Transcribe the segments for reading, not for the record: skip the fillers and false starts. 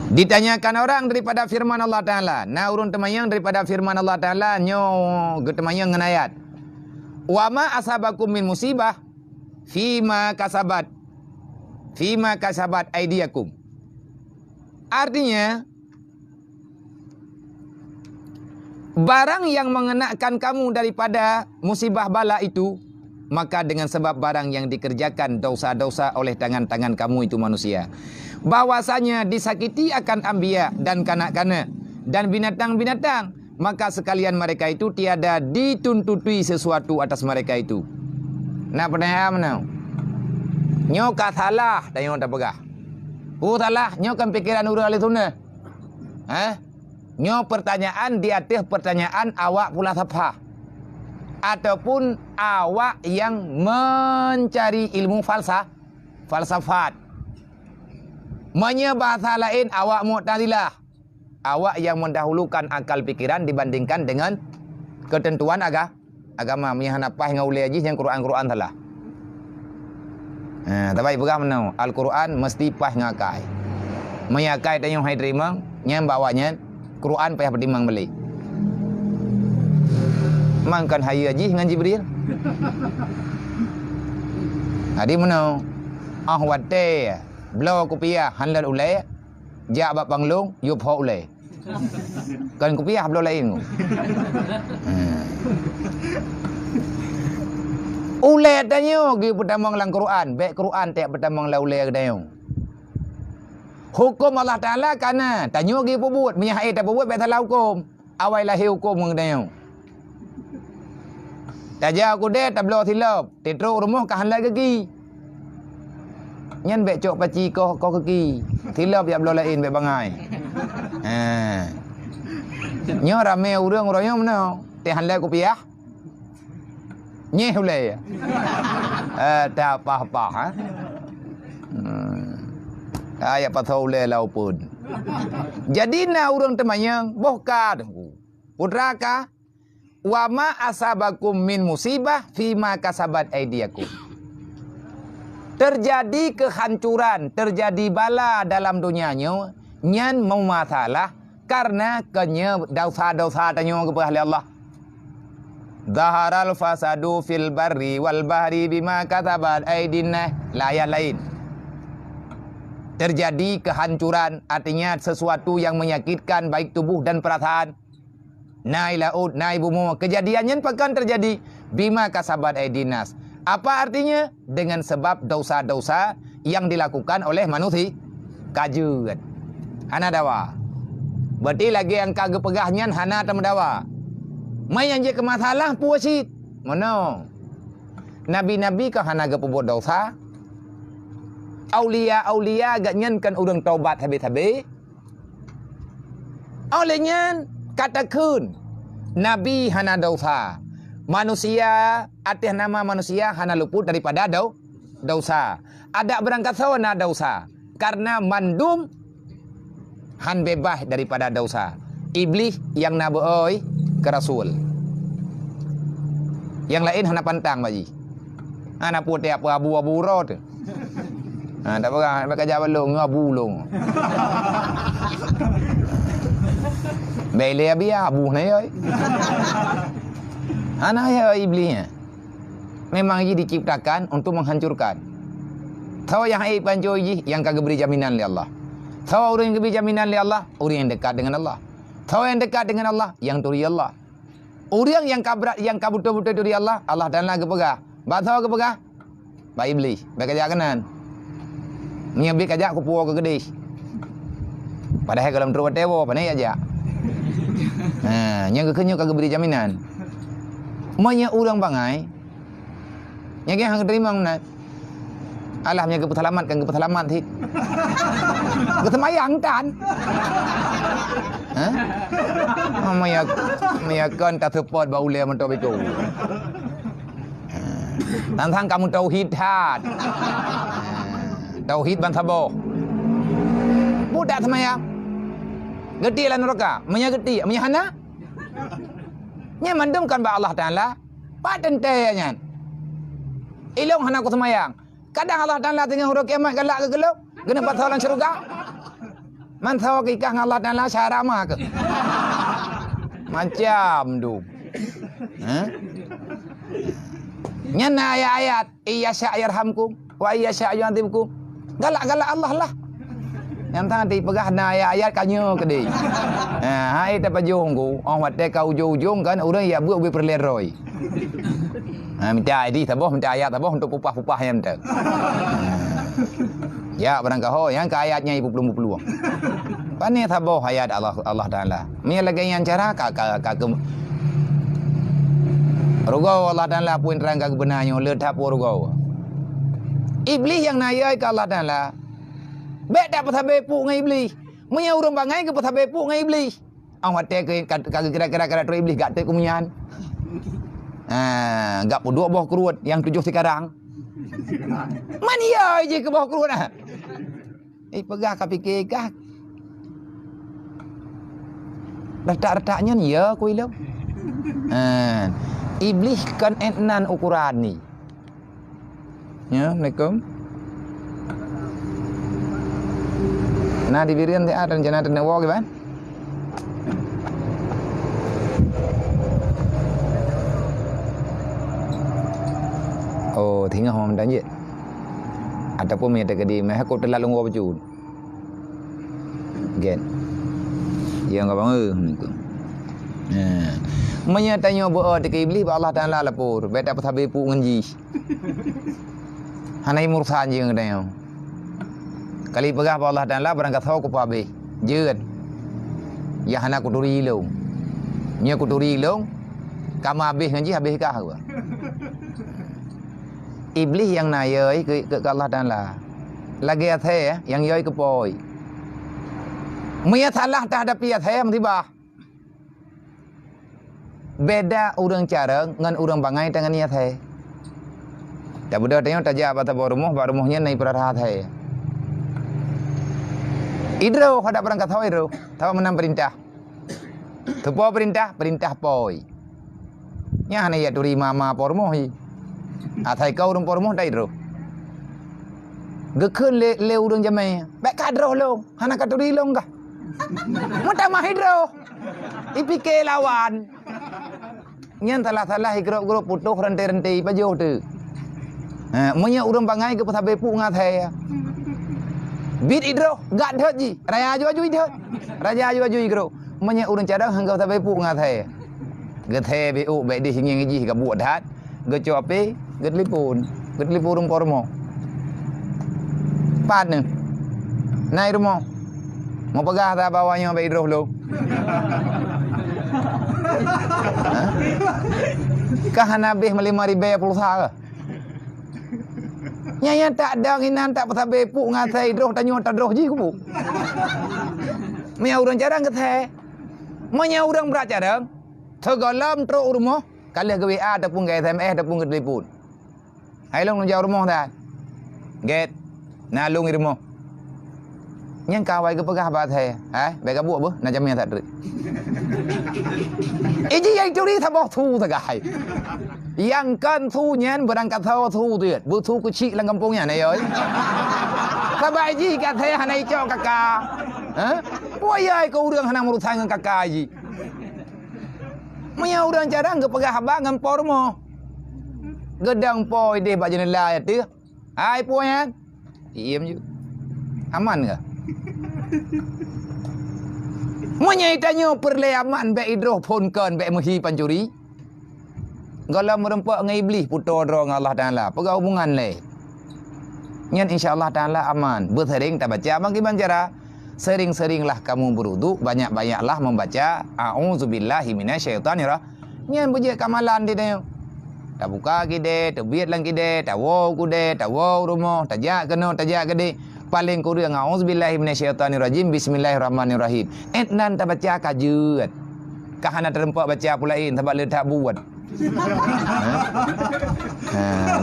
Ditanyakan orang daripada firman Allah Ta'ala. Nah urun temayang daripada firman Allah Ta'ala. Nyo temayang dengan ayat. Wa ma asabakum min musibah. Fima kasabat. Fima kasabat aidiakum. Artinya, barang yang mengenakan kamu daripada musibah bala itu, maka dengan sebab barang yang dikerjakan dosa-dosa oleh tangan-tangan kamu itu manusia. Bahwasanya disakiti akan anbiya dan kanak-kanak dan binatang-binatang, maka sekalian mereka itu tiada dituntutui sesuatu atas mereka itu. Nak pertanyaan mana? Nyo ka salah dan nyo tak pegah. Salah, nyo kan pikiran urang ahli sunnah. Nyo pertanyaan di atas pertanyaan awak pula siapa? Ataupun awak yang mencari ilmu falsafat. Bahasa lain awak Mu'tazilah. Awak yang mendahulukan akal pikiran dibandingkan dengan ketentuan agama. Yang apa yang ulai aja yang Quran salah. Tapi pegang mana? Al-Quran mesti pas ngakai. Menyakai dan yang hai terima, yang bawanya Quran payah berdimang beli. Mangkan hai aja dengan Jibril. Hadi mana? Ahwate blow kopiah handal ulai, jak bab panglung, yup ho ulai. Kan kopiah blow lain. Ulai tanya gi pertamang lang Quran, baik Quran tak pertamang la ulai kedayo. Hukum Allah Taala kana tanya gi pebut, menyahai tak pebut baik salah hukum. Awai lahir hukum kedayo. Taja aku deh tablo silap, tetro rumah ka handal gigi. Nyan baik cok paci ko gigi. Silap ya blow lain baik bangai. Nyo rame urang royo mana? Te handal kopiah. Nyeh ulai ya. Tak apa-apa ha. Ayat pasal ulai lau pun. Jadi na urang temayang bohka putraka wa ma asabakum min musibah fima kasabat aidiakum. Terjadi kehancuran, terjadi bala dalam dunianya nyan memasalah karena kenya dosa-dosa tanya kepada Allah. Zaharal fasadu fil barri wal bahri bima katabat aidinna. Ayat lain. Terjadi kehancuran artinya sesuatu yang menyakitkan baik tubuh dan perasaan. Naik laut, naik bumi. Kejadiannya akan terjadi bima kasabat aidinas. Apa artinya? Dengan sebab dosa-dosa yang dilakukan oleh manusia. Kajuan. Hana dawa. Berarti lagi yang kagak pegahnya hana tamdawa. Mai yang je ke masalah puasit. Mana? Nabi-nabi kah hana ke pembuat dosa? Aulia agak nyankan urang taubat habis-habis. Olehnya katakan Nabi hana dosa. Manusia atas nama manusia hana luput daripada dosa. Ada berangkat sawana dosa. Karena mandum han bebas daripada dosa. Iblis yang nabuoi ke Rasul. Yang lain hana pantang baji. Ana putih apa abu-abu rot. Tak apa kerja balong abu long. Bele biar abu ni oi. Ana ya iblisnya. Memang ia diciptakan untuk menghancurkan. Tahu yang ai panjoi yang kagak beri jaminan oleh Allah. Tahu orang yang beri jaminan oleh Allah, orang yang dekat dengan Allah. Tahu yang dekat dengan Allah, yang turi Allah. Orang yang kabrat, yang kabuto-buto turi Allah, Allah dan lagi pegah. Bahawa ke pegah? Ba iblis, ba kerja kanan. Nyebik aja aku puas ke gedis. Padahal kalau menurut tewo, panai aja. Yang kekenyo kagak beri jaminan. Manya orang bangai. Yang hang terima mana? Alahnya ke peselamat kan ke peselamat hit. Kesemayang kan? Maya kan tak support bau le man to betul. Tantang kamu tauhid hat. Tauhid ban sabo. Budak semayang. Gede lah neraka. Maya gede, maya hana. Nya mandumkan ba Allah Taala. Paten tayanya. Ilong hana ku semayang. Kadang Allah Taala tengah huruf kiamat galak ke gelap. Kena pasalan syurga. Man tahu kikah Allah Taala cara mah ke? Macam tu. Nyana ayat-ayat iya sya'yarhamkum wa iya sya'yu'adzibkum. Galak-galak Allah lah. Yang tadi pegah na ayat-ayat kanyo ke di. Hai ta pajung ku, ong wat te kau ujung kan urang ya buat berleroi. Minta di taboh minta ayat taboh untuk pupah-pupah yang tu. Ya barang kau yang ke ayatnya ibu peluang. Pani taboh ayat Allah Taala. Mi lagi yang cara ka Rugau Allah Taala pun terang ke benarnya letak rugau. Iblis yang nayai ke Allah Taala. Bek tak pasal bepu dengan iblis. Munya urang bangai ke pasal bepu dengan iblis. Awak te ke kira-kira tu iblis gak te kemunyan. Gak dua buah keruat yang 7 sekarang. Mania je ke bawah keruat ah. Pegah ka fikir kah. Retak-retaknya ni ya ku ilau. Iblis kan entnan ukuran ni. Ya, Assalamualaikum. Nah dibirian dia rencana tenawa ke ban? Oh, tinggal orang tanya. Ataupun mereka kedi, mereka kau terlalu ngau baju. Gen. Yang apa tu? Menyatanya bahawa dekat iblis Allah Taala lapor, beda apa sahabat pu ngenji. Hanai mursan je ngadai. Kali pegah Allah Taala berangkat tahu ku pabe. Jeut. Ya hana ku turi long. Nya ku turi long. Kamu habis ngaji habis kah aku? Iblis yang nayai ke Allah Taala. Lagi athe yang yoi ke poi. Mia salah tak hadapi athe tiba. Beda orang cara dengan orang bangai dengan niat hai. Tak budak tanya tajak bata rumahnya naik perarahat hai. Idro ada berangkat tahu idro, tahu menang perintah. Tepo perintah poi. Nya hana ya turi mama pormoh hi. Athai kau orang pormoh dai idro. Gekun le urang jamai. Bek kadro lo, hana katuri lo enggak. Muta mah idro. Ipike lawan. Nyan salah grup putuh rente pajo tu. Munya urang bangai ke pasal bepu ngathai. Bit idro gak dhet ji. Raya aju dhet. Raja aju igro. Munya urang cadang hangga pasal bepu ngathai. Gethe bu be di hinging ji ka buat dhat. Geco ape getlipun urang pormo. Pat ni. Nai rumah. Mau pegah tak bawanya be idro lo. Kah nabih melimari bayar pulsa ke? Nyanya tak ada nginan tak pasal bepu ngatai droh tanyo tak droh ji ku. Mia urang jarang kethe. Manya urang berat jarang. Tegalam tro rumah kali ke WA ataupun ke SMS ataupun ke telefon. Hai long jauh rumah dah. Get. Nah long rumah. Yang kawai ke pegah bat hai. Baik buat apa? Nak jamin tak terik. Iji yang curi tak thu tak gai. Yang kan thu nyen berangkat tahu thu tu. Bu thu kecil lang kampungnya ni oi. Sabai ji kat saya hanai cok kakak. Puayai kau urang hana urusan dengan kakak ji. Munya urang jarang ke pegah abang dengan pormo. Gedang poi deh bak jenela ya tu. Hai puan. Diam je. Aman ke? Munya tanya perle aman be idroh pun kan be muhi pancuri. Kalau merempak dengan iblis putar dengan Allah Taala, pegau hubungan le. Nyan insya-Allah Taala aman. Bersering tak baca bagi bancara. Sering-seringlah kamu berwudu, banyak-banyaklah membaca a'udzubillahi minasyaitonir rajim. Nyan bejek kamalan di dia. Tak buka kide, tak biat lang kide, tak wow kude, tak wow rumah, tak jak kena, tak jak gede. Paling kurang auzubillahi minasyaitonirrajim bismillahirrahmanirrahim. Nan tak baca kajeut. Kah hana terempak baca pulain sebab le tak buat.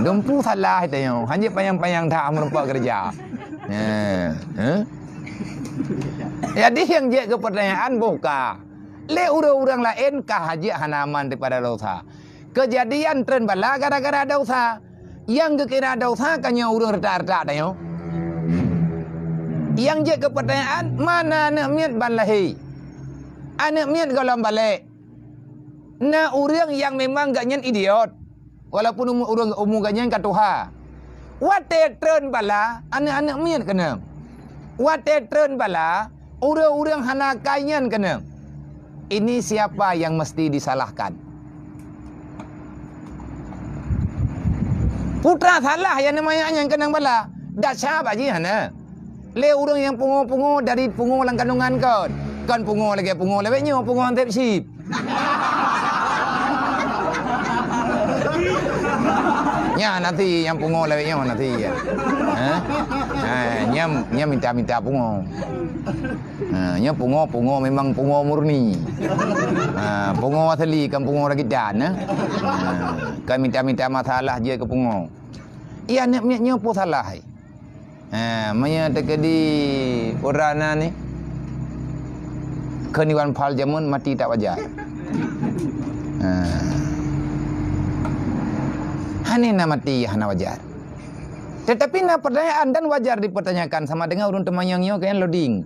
Dumpu salah tanya. Hanya payang-payang tak merempak kerja. Jadi yang je ke pertanyaan buka. Le orang-orang lain kah haji hanaman daripada dosa. Kejadian tren bala gara-gara dosa. Yang kekira dosa kanya urang retak-retak tanya. Yang je ke pertanyaan, mana anak miat ban lahir? Anak miat galam balik. Na orang yang memang gak nyen idiot. Walaupun umur gak nyen katuha. Wate tren bala, anak-anak miat kena. Wate tren bala, orang-orang hana kayan kena. Ini siapa yang mesti disalahkan? Putra salah yang namanya yang kena bala. Dah siapa je hana? Le orang yang pungo-pungo dari pungo lang kandungan kon. Kon pungo lagi pungo lebihnya pungo antep sip. Ya nanti yang pungo lebihnya nanti ya. Nya minta pungo. Nya pungo memang pungo murni. Pungo asli kan pungo lagi dan. Kan minta masalah je ke pungo. Iya nya pun salah. Maya terjadi orana ni keniwan pal jamun mati tak wajar. Hanina mati hana wajar. Tetapi na pertanyaan dan wajar dipertanyakan sama dengan urun temayangnya kayan loading.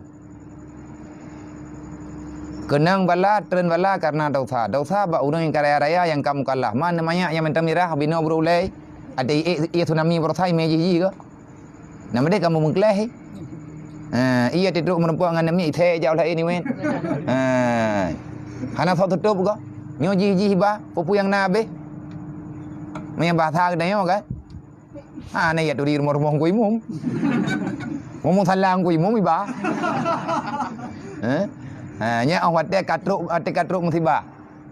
Kenang bala, tren bala karena dosa. Dosa ba urang yang kaya raya yang kamu kalah. Mana namanya yang mentang mirah bina berulai. Ada ia tsunami berosai meji ke? Nama dia kamu mengkelih. Ia tidur menempuh dengan namanya ithe jauh lah ini wen. Hana thọ tutup ke? Nyo ji ba, pupu yang nabe. Maya bahasa ke dayo ke? Ana ya turi rumah-rumah ku imum. Ngomong salang ku imum iba. Nya awat dia katruk musibah.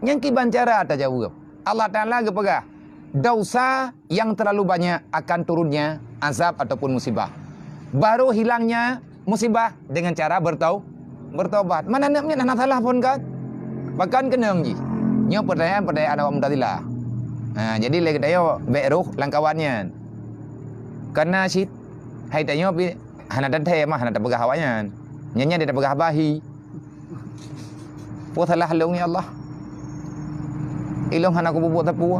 Yang kiban cara tak jawab. Allah Taala ke pegah. Dosa yang terlalu banyak akan turunnya azab ataupun musibah. Baru hilangnya musibah dengan cara bertaubat. Mana naknya nak salah pun kan? Bahkan kena ji. Nyo pertanyaan awak Mu'tazilah. Jadi lagi tayo beruh langkawannya. Karena sit hai tayo pi hana dadhe mah hana pegah awaknya. Nyanya dia pegah bahi. Po salah long ya Allah. Ilong hana ku buat tapu.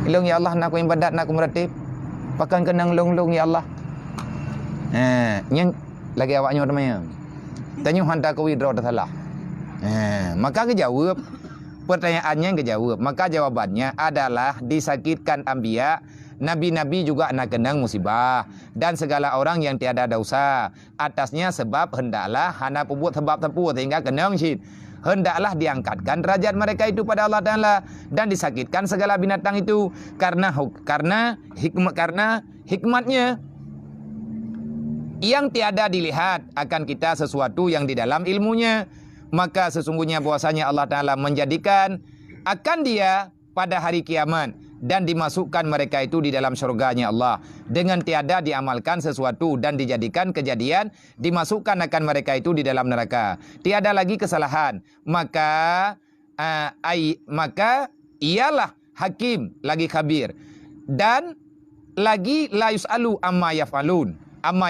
Ilong ya Allah nak ku ibadat nak ku meratib. Pakan kenang long ya Allah. Yang lagi awaknya teman. Tanya hantar ku withdraw dah salah. Maka kejawab pertanyaannya kejawab. Maka jawabannya adalah disakitkan anbiya, nabi-nabi juga nak kenang musibah dan segala orang yang tiada dosa. Atasnya sebab hendaklah hana buat sebab tepu sehingga kenang syid. Hendaklah diangkatkan derajat mereka itu pada Allah Taala dan disakitkan segala binatang itu karena hikmatnya yang tiada dilihat akan kita sesuatu yang di dalam ilmunya. Maka sesungguhnya bahwasanya Allah Taala menjadikan akan dia pada hari kiamat dan dimasukkan mereka itu di dalam syurganya Allah dengan tiada diamalkan sesuatu dan dijadikan kejadian dimasukkan akan mereka itu di dalam neraka. Tiada lagi kesalahan. Maka ialah hakim lagi khabir dan lagi la yus'alu amma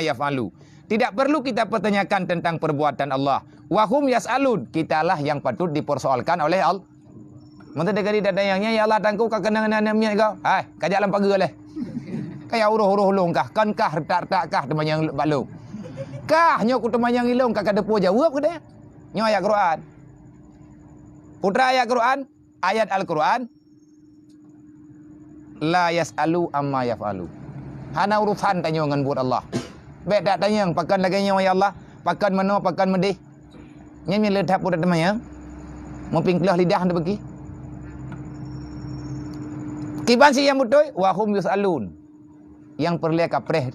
yaf'alu. Tidak perlu kita pertanyakan tentang perbuatan Allah. Wahum yas'alun, kitalah yang patut dipersoalkan oleh Allah. Mata dekari datangnya ya Allah tangku ka kenangan anaknya kau. Hai, kajak lam pagar leh. Kaya uruh long kah, kan kah retak kah teman yang balung. Kah nyo ku teman yang ilong ka depo jawab ke dia. Nyo ayat Quran. Putra ayat Quran, ayat Al-Quran. La yas'alu amma yaf'alu. Hana urusan tanya dengan buat Allah. Baik tak tanya pakan lagi nyo ya Allah, pakan mano pakan medih. Nyanyi ledak pada teman yang mau pingklah lidah anda bagi. Kiban si yang betul wahum yus'alun. Yang perlu kapreh.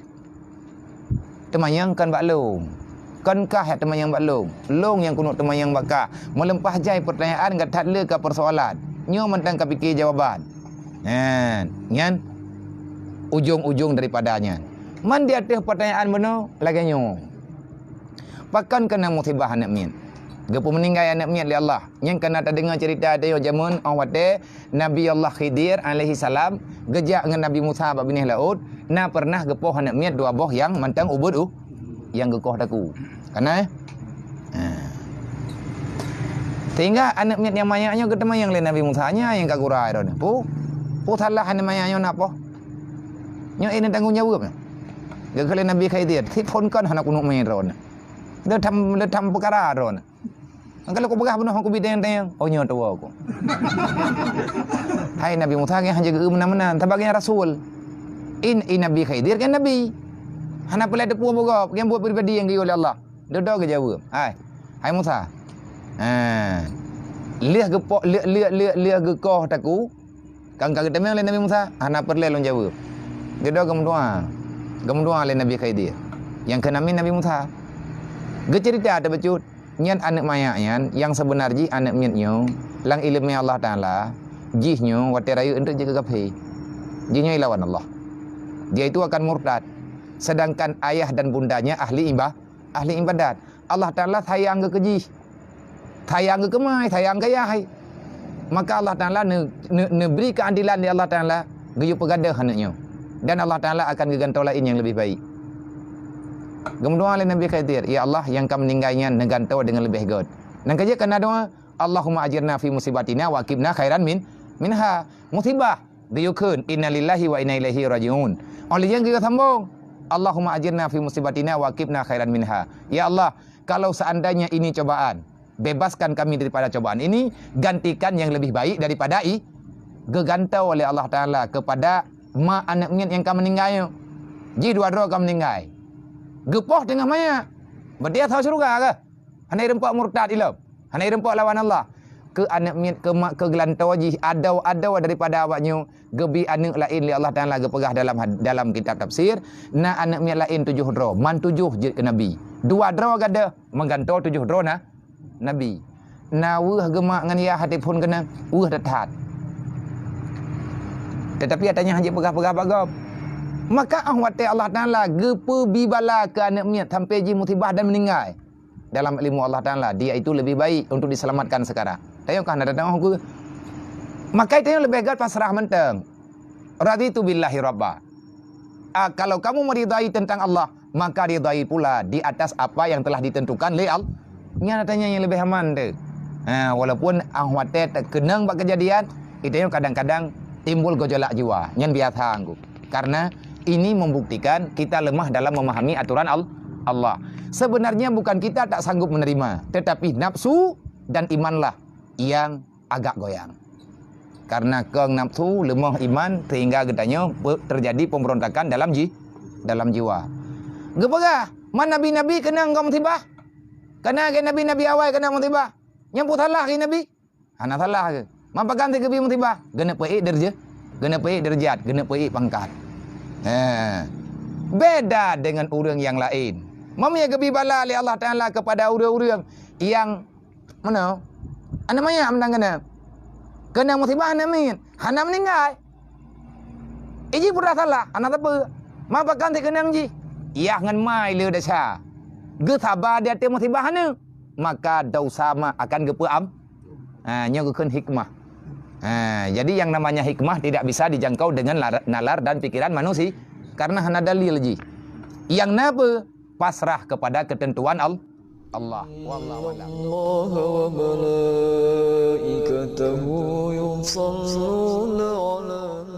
Teman yang kan baklong. Kan kah teman yang baklong. Long yang kuno teman yang bakah. Melempah jai pertanyaan enggak tak le ke persoalan. Nyo mentang ka fikir jawaban. Nyan ujung-ujung daripadanya. Man dia teh pertanyaan benar lagi nyo. Pakan kena musibah anak min. Gepu meninggal anak miat li Allah. Yang kena tak dengar cerita ada zaman awate Nabi Allah Khidir alaihi salam gejak dengan Nabi Musa bab binih laut, na pernah gepoh anak miat dua boh yang mantang ubud yang gekoh daku. Karena sehingga anak miat yang mayaknya ketemu yang lain Nabi Musa nya yang kagurai ron. Pu salah anak mayaknya napa? Nyo ini tanggung jawab. Gagale Nabi Khidir, tipon kan anak kuno meron. Dia tam perkara ron. Kalau kau begah benar aku bidang tayang, oh nyo tua aku. Hai Nabi Musa yang hanya mana-mana, tabagnya Rasul. In Nabi Khidir kan Nabi. Hana pula ada puan bogop, yang buat pribadi yang di oleh Allah. Dodo ke jawab. Hai Musa. Lihat gepok, lihat gekoh taku. Kang kagak temeng oleh Nabi Musa, hana perlu long jawab. Dodo gemdua oleh Nabi Khidir. Yang kenamin Nabi Musa. Gecerita ada becut. Nyan anak mayaknya yang sebenarnya anak miatnya lang ilmu Allah Taala jihnya waterayu untuk jaga gapai jihnya ilawan Allah dia itu akan murtad sedangkan ayah dan bundanya ahli ibadat Allah Taala sayang ke jih sayang ke mai sayang ke ayah maka Allah Taala ne beri keadilan di Allah Taala geyu pegadah anaknya dan Allah Taala akan gegantau lain yang lebih baik. Gemdoa oleh Nabi Khidir, ya Allah yang kau meninggalnya negantau dengan lebih good. Dan kerja kena doa, Allahumma ajirna fi musibatina wa qibna khairan minha. Musibah diyukun innalillahi wa inna ilaihi rajiun. Oleh yang kita sambung, Allahumma ajirna fi musibatina wa qibna khairan minha. Ya Allah, kalau seandainya ini cobaan, bebaskan kami daripada cobaan ini, gantikan yang lebih baik daripada gegantau oleh Allah Taala kepada mak anak yang kau meninggalnya. Ji dua kau meninggal. Gepoh tengah maya. Berdia tahu syurga ke? Hanai rempak murtad ilap. Hanai rempak lawan Allah. Ke anak miat ke mak ke gelantau ji ada daripada awaknya gebi anak lain li Allah Taala gepegah dalam kitab tafsir. Na anak miat lain 7 dro, man 7 je ke nabi. 2 dro gada menggantau 7 dro na nabi. Na weuh gemak ngan ya hati pun kena weuh detat. Tetapi katanya hanya pegah-pegah bagap. Maka ahwati Allah Ta'ala gepe bibala ke anak miat sampai ji musibah dan meninggal. Dalam ilmu Allah Ta'ala, dia itu lebih baik untuk diselamatkan sekarang. Tayangkah nak datang aku. Maka itu yang lebih baik pasrah menteng. Raditu billahi rabba. Kalau kamu meridai tentang Allah, maka ridai pula di atas apa yang telah ditentukan oleh Allah. Nya tanya yang lebih aman tu. Walaupun ahwati kenang bak kejadian, itu yang kadang-kadang timbul gejolak jiwa. Yang biasa aku. Karena ini membuktikan kita lemah dalam memahami aturan Allah. Sebenarnya bukan kita tak sanggup menerima, tetapi nafsu dan imanlah yang agak goyang. Karena keng nafsu lemah iman sehingga katanya terjadi pemberontakan dalam jiwa. Gepegah, man nabi-nabi kena engkau musibah? Kena ke nabi-nabi awal kena musibah? Nyambut salah ke nabi? Hana salah ke? Mampakan ke bi musibah? Gena peik derja, gena peik derjat, gena peik pangkat. Beda dengan orang yang lain. Mamanya gebi bala oleh Allah Taala kepada orang-orang yang mana? Anak maya menang kena musibah namin. Hana meninggal. Iji pura salah, anak apa? Mapa kan te kenang ji? Iya ngan mai le dasa. Ge sabar dia te musibah hana. Maka dosa ma akan gepeam. Nya gekeun hikmah. Jadi yang namanya hikmah tidak bisa dijangkau dengan nalar dan pikiran manusia karena hanya dalil ji. Yang napa pasrah kepada ketentuan Allah. Wallahu a'lam. Allah wa malaikatahu yusalluna 'alan